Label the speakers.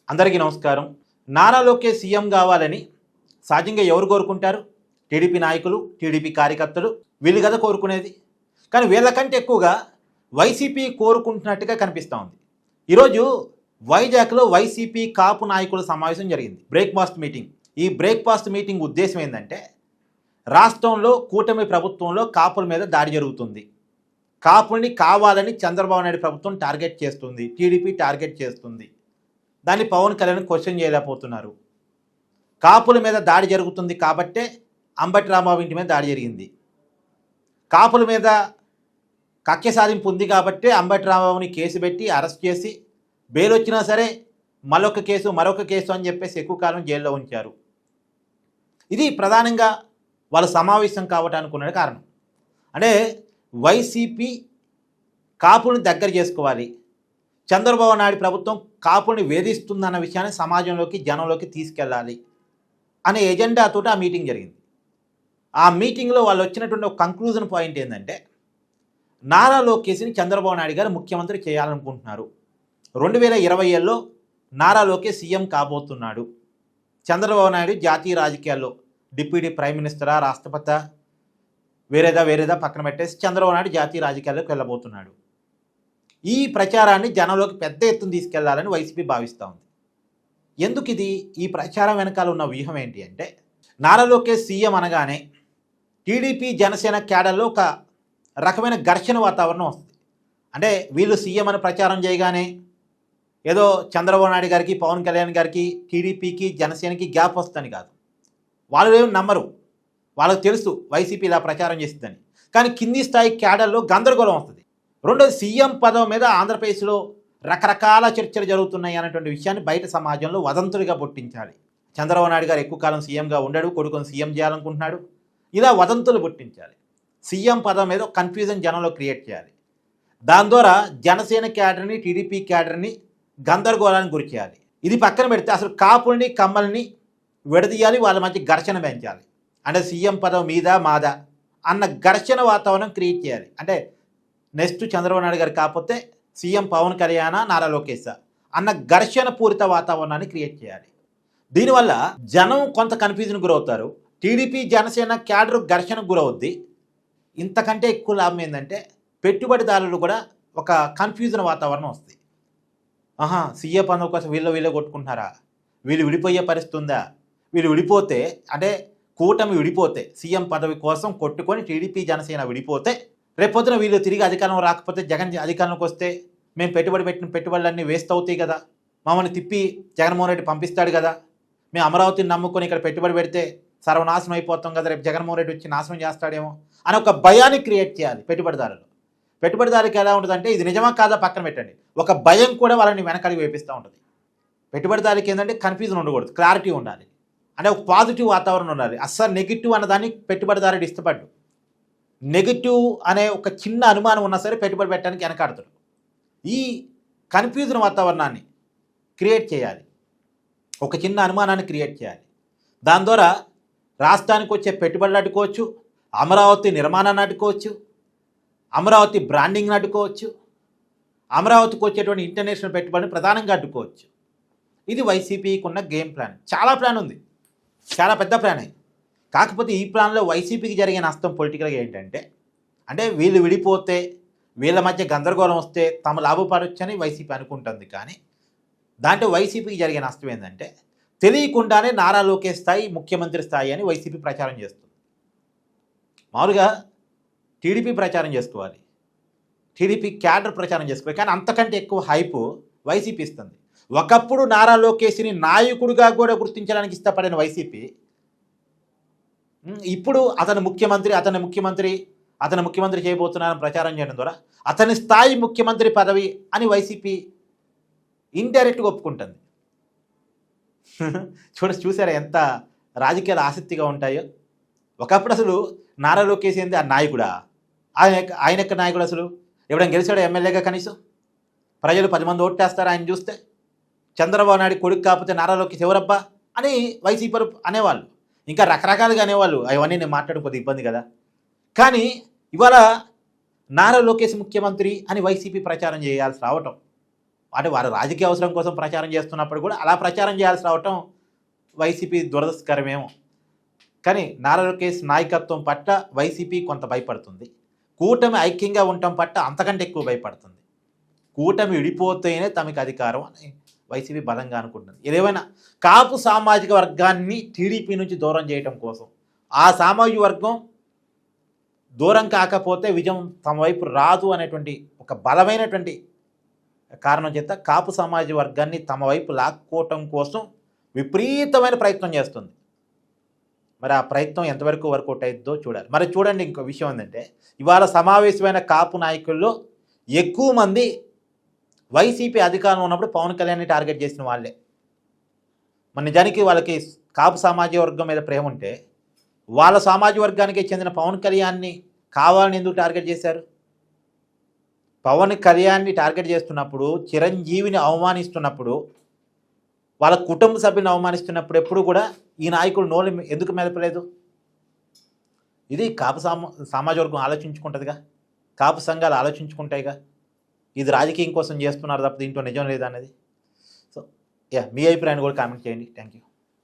Speaker 1: అందరికీ నమస్కారం. నారా లోకేష్ సీఎం కావాలని సహజంగా ఎవరు కోరుకుంటారు? టీడీపీ నాయకులు, టీడీపీ కార్యకర్తలు వీళ్ళు కదా కోరుకునేది. కానీ వీళ్ళకంటే ఎక్కువగా వైసీపీ కోరుకుంటున్నట్టుగా కనిపిస్తూ ఉంది. ఈరోజు వైజాగ్లో వైసీపీ కాపు నాయకుల సమావేశం జరిగింది, బ్రేక్ఫాస్ట్ మీటింగ్. ఈ బ్రేక్ఫాస్ట్ మీటింగ్ ఉద్దేశం ఏంటంటే, రాష్ట్రంలో కూటమి ప్రభుత్వంలో కాపుల మీద దాడి జరుగుతుంది, కాపుల్ని కావాలని చంద్రబాబు నాయుడు ప్రభుత్వం టార్గెట్ చేస్తుంది, టీడీపీ టార్గెట్ చేస్తుంది, దాన్ని పవన్ కళ్యాణ్ క్వశ్చన్ చేయలేకపోతున్నారు. కాపుల మీద దాడి జరుగుతుంది కాబట్టే అంబటి రాంబాబు ఇంటి మీద దాడి జరిగింది. కాపుల మీద కక్ష సాధింపు ఉంది కాబట్టే అంబటి రాంబాబుని కేసు పెట్టి అరెస్ట్ చేసి బెయిల్ వచ్చినా సరే మరొక కేసు అని చెప్పేసి ఎక్కువ కాలం జైల్లో ఉంచారు. ఇది ప్రధానంగా వాళ్ళ సమావేశం కావటానికి ఉన్న కారణం. అంటే వైసీపీ కాపుల్ని దగ్గర చేసుకోవాలి, చంద్రబాబు నాయుడు ప్రభుత్వం కాపుల్ని వేధిస్తుందన్న విషయాన్ని సమాజంలోకి, జనంలోకి తీసుకెళ్ళాలి అనే ఎజెండాతో ఆ మీటింగ్ జరిగింది. ఆ మీటింగ్లో వాళ్ళు వచ్చినటువంటి ఒక కంక్లూజన్ పాయింట్ ఏంటంటే, నారా లోకేష్ని చంద్రబాబు నాయుడు గారు ముఖ్యమంత్రి చేయాలనుకుంటున్నారు. 2027లో నారా లోకేష్ సీఎం కాబోతున్నాడు. చంద్రబాబు నాయుడు జాతీయ రాజకీయాల్లో డిప్యూటీ ప్రైమ్ మినిస్టరా, రాష్ట్రపతి వేరేదా పక్కన పెట్టేసి చంద్రబాబు నాయుడు జాతీయ రాజకీయాల్లోకి వెళ్ళబోతున్నాడు. ఈ ప్రచారాన్ని జనంలోకి పెద్ద ఎత్తున తీసుకెళ్లాలని వైసీపీ భావిస్తూ ఉంది. ఎందుకు ఇది? ఈ ప్రచారం వెనకాల ఉన్న వ్యూహం ఏంటి అంటే, నారా లోకేష్ సీఎం అనగానే టీడీపీ జనసేన క్యాడర్లో ఒక రకమైన ఘర్షణ వాతావరణం వస్తుంది. అంటే వీళ్ళు సీఎం అని ప్రచారం చేయగానే ఏదో చంద్రబాబు నాయుడు గారికి, పవన్ కళ్యాణ్ గారికి, టీడీపీకి, జనసేనకి గ్యాప్ వస్తుందని కాదు. వాళ్ళు ఏమి నమ్మరు, వాళ్ళకి తెలుసు వైసీపీ ఇలా ప్రచారం చేస్తుందని. కానీ కింది స్థాయి క్యాడర్లో గందరగోళం వస్తుంది. రెండోది, సీఎం పదవి మీద ఆంధ్రప్రదేశ్లో రకరకాల చర్చలు జరుగుతున్నాయి అనేటువంటి విషయాన్ని బయట సమాజంలో వదంతులుగా పుట్టించాలి. చంద్రబాబు నాయుడు గారు ఎక్కువ కాలం సీఎంగా ఉండడు, కొడుకుని సీఎం చేయాలనుకుంటున్నాడు, ఇలా వదంతులు పుట్టించాలి. సీఎం పదవి మీద కన్ఫ్యూజన్ జనంలో క్రియేట్ చేయాలి. దాని ద్వారా జనసేన క్యాడర్ని, టీడీపీ క్యాడర్ని గందరగోళానికి గురి చేయాలి. ఇది పక్కన పెడితే అసలు కాపుల్ని, కమ్మల్ని విడదీయాలి, వాళ్ళ మధ్య ఘర్షణ పెంచాలి. అంటే సీఎం పదవి మీదా మాదా అన్న ఘర్షణ వాతావరణం క్రియేట్ చేయాలి. అంటే నెక్స్ట్ చంద్రబాబు నాయుడు గారు కాకపోతే సీఎం పవన్ కళ్యాణ్, నారా లోకేష్ అన్న ఘర్షణ పూరిత వాతావరణాన్ని క్రియేట్ చేయాలి. దీనివల్ల జనం కొంత కన్ఫ్యూజన్ గురవుతారు, టీడీపీ జనసేన క్యాడర్ ఘర్షణకు గురవుద్ది. ఇంతకంటే ఎక్కువ లాభం ఏంటంటే, పెట్టుబడిదారులు కూడా ఒక కన్ఫ్యూజన్ వాతావరణం వస్తుంది. సీఎం పదవి కోసం వీళ్ళు కొట్టుకుంటున్నారా, వీళ్ళు విడిపోయే పరిస్థితి ఉందా, వీళ్ళు విడిపోతే అంటే కూటమి విడిపోతే సీఎం పదవి కోసం కొట్టుకొని టీడీపీ జనసేన విడిపోతే రేపొద్దున వీళ్ళు తిరిగి అధికారం రాకపోతే, జగన్ అధికారంలోకి వస్తే మేము పెట్టిన పెట్టుబడులన్నీ వేస్ట్ అవుతాయి కదా, మమ్మల్ని తిప్పి జగన్మోహన్ రెడ్డి పంపిస్తాడు కదా, మేము అమరావతిని నమ్ముకొని ఇక్కడ పెట్టుబడి పెడితే సర్వనాశనం అయిపోతాం కదా, రేపు జగన్మోహన్ రెడ్డి వచ్చి నాశనం చేస్తాడేమో అని ఒక భయాన్ని క్రియేట్ చేయాలి పెట్టుబడిదారులు. పెట్టుబడిదారులకు ఎలా ఉంటుందంటే, ఇది నిజమా కాదా పక్కన పెట్టండి, ఒక భయం కూడా వాళ్ళని వెనకడికి వేపిస్తూ ఉంటుంది. పెట్టుబడిదారులకి ఏంటంటే కన్ఫ్యూజన్ ఉండకూడదు, క్లారిటీ ఉండాలి. అంటే ఒక పాజిటివ్ వాతావరణం ఉండాలి. అస్సలు నెగిటివ్ అన్నదాన్ని పెట్టుబడిదారుడు ఇష్టపడ్డు. నెగిటివ్ అనే ఒక చిన్న అనుమానం ఉన్నా సరే పెట్టుబడి పెట్టడానికి వెనకాడతాడు. ఈ కన్ఫ్యూజన్ వాతావరణాన్ని క్రియేట్ చేయాలి, ఒక చిన్న అనుమానాన్ని క్రియేట్ చేయాలి. దాని ద్వారా రాష్ట్రానికి వచ్చే పెట్టుబడులు అడ్డుకోవచ్చు, అమరావతి నిర్మాణాన్ని అడ్డుకోవచ్చు, అమరావతి బ్రాండింగ్ని అడ్డుకోవచ్చు, అమరావతికి వచ్చేటువంటి ఇంటర్నేషనల్ పెట్టుబడిని ప్రధానంగా అడ్డుకోవచ్చు. ఇది వైసీపీకి ఉన్న గేమ్ ప్లాన్. చాలా ప్లాన్ ఉంది, చాలా పెద్ద ప్లానే. కాకపోతే ఈ ప్లాన్లో వైసీపీకి జరిగే నష్టం పొలిటికల్గా ఏంటంటే, అంటే వీళ్ళు విడిపోతే, వీళ్ళ మధ్య గందరగోళం వస్తే తమ లాభపడొచ్చని వైసీపీ అనుకుంటుంది. కానీ దాంట్లో వైసీపీకి జరిగే నష్టం ఏంటంటే, తెలియకుండానే నారా లోకేష్ స్థాయి ముఖ్యమంత్రి స్థాయి అని వైసీపీ ప్రచారం చేస్తుంది. మామూలుగా టీడీపీ ప్రచారం చేసుకోవాలి, టీడీపీ క్యాడర్ ప్రచారం చేసుకోవాలి, కానీ అంతకంటే ఎక్కువ హైపు వైసీపీ ఇస్తుంది. ఒకప్పుడు నారా లోకేష్ని నాయకుడిగా కూడా గుర్తించడానికి ఇష్టపడిన వైసీపీ ఇప్పుడు అతను ముఖ్యమంత్రి చేయబోతున్నారని ప్రచారం చేయడం ద్వారా అతని స్థాయి ముఖ్యమంత్రి పదవి అని వైసీపీ ఇండైరెక్ట్గా ఒప్పుకుంటుంది. చూసారా ఎంత రాజకీయాలు ఆసక్తిగా ఉంటాయో. ఒకప్పుడు అసలు నారా లోకేష్ ఏంది, ఆ నాయకుడా, ఆయన యొక్క నాయకుడు, అసలు ఎవరైనా గెలిచాడు ఎమ్మెల్యేగా, కనీసం ప్రజలు 10 మంది ఓట్టేస్తారు ఆయన చూస్తే. చంద్రబాబు నాయుడు కొడుకు కాకపోతే నారా లోకేష్ ఎవరబ్బా అని వైసీపీ అనేవాళ్ళు, ఇంకా రకరకాలుగా అనేవాళ్ళు. అవన్నీ నేను మాట్లాడకపోతే ఇబ్బంది కదా. కానీ ఇవాళ నారా లోకేష్ ముఖ్యమంత్రి అని వైసీపీ ప్రచారం చేయాల్సి రావటం అంటే వారు రాజకీయ అవసరం కోసం ప్రచారం చేస్తున్నప్పుడు కూడా అలా ప్రచారం చేయాల్సి రావటం వైసీపీ దురదృష్టకరమేమో. కానీ నారా లోకేష్ నాయకత్వం పట్ల వైసీపీ కొంత భయపడుతుంది. కూటమి ఐక్యంగా ఉండటం పట్ల అంతకంటే ఎక్కువ భయపడుతుంది. కూటమి విడిపోతేనే తమకు అధికారం అని వైసీపీ బలంగా అనుకుంటుంది. ఏదేమైనా కాపు సామాజిక వర్గాన్ని టీడీపీ నుంచి దూరం చేయడం కోసం, ఆ సామాజిక వర్గం దూరం కాకపోతే విజయం తమ వైపు రాదు అనేటువంటి ఒక బలమైనటువంటి కారణం చేత కాపు సామాజిక వర్గాన్ని తమ వైపు లాక్కోవటం కోసం విపరీతమైన ప్రయత్నం చేస్తుంది. మరి ఆ ప్రయత్నం ఎంతవరకు వర్కౌట్ అవుతుందో చూడాలి. మరి చూడండి, ఇంకో విషయం ఏంటంటే ఇవాళ సమావేశమైన కాపు నాయకుల్లో ఎక్కువ మంది వైసీపీ అధికారంలో ఉన్నప్పుడు పవన్ కళ్యాణ్ని టార్గెట్ చేసిన వాళ్ళే. మరి నిజానికి వాళ్ళకి కాపు సామాజిక వర్గం మీద ప్రేమ ఉంటే వాళ్ళ సామాజిక వర్గానికి చెందిన పవన్ కళ్యాణ్ని కావాలని ఎందుకు టార్గెట్ చేశారు? పవన్ కళ్యాణ్ని టార్గెట్ చేస్తున్నప్పుడు, చిరంజీవిని అవమానిస్తున్నప్పుడు, వాళ్ళ కుటుంబ సభ్యులను అవమానిస్తున్నప్పుడు ఎప్పుడు కూడా ఈ నాయకులు నోళ్ళు ఎందుకు మెదపలేదు? ఇది కాపు సామాజిక వర్గం ఆలోచించుకుంటుందిగా, కాపు సంఘాలు ఆలోచించుకుంటాయిగా. ఇది రాజకీయం కోసం చేస్తున్నారు తప్ప దీంట్లో నిజం లేదా అనేది. సో మీ అభిప్రాయాన్ని కూడా కామెంట్ చేయండి. Thank you.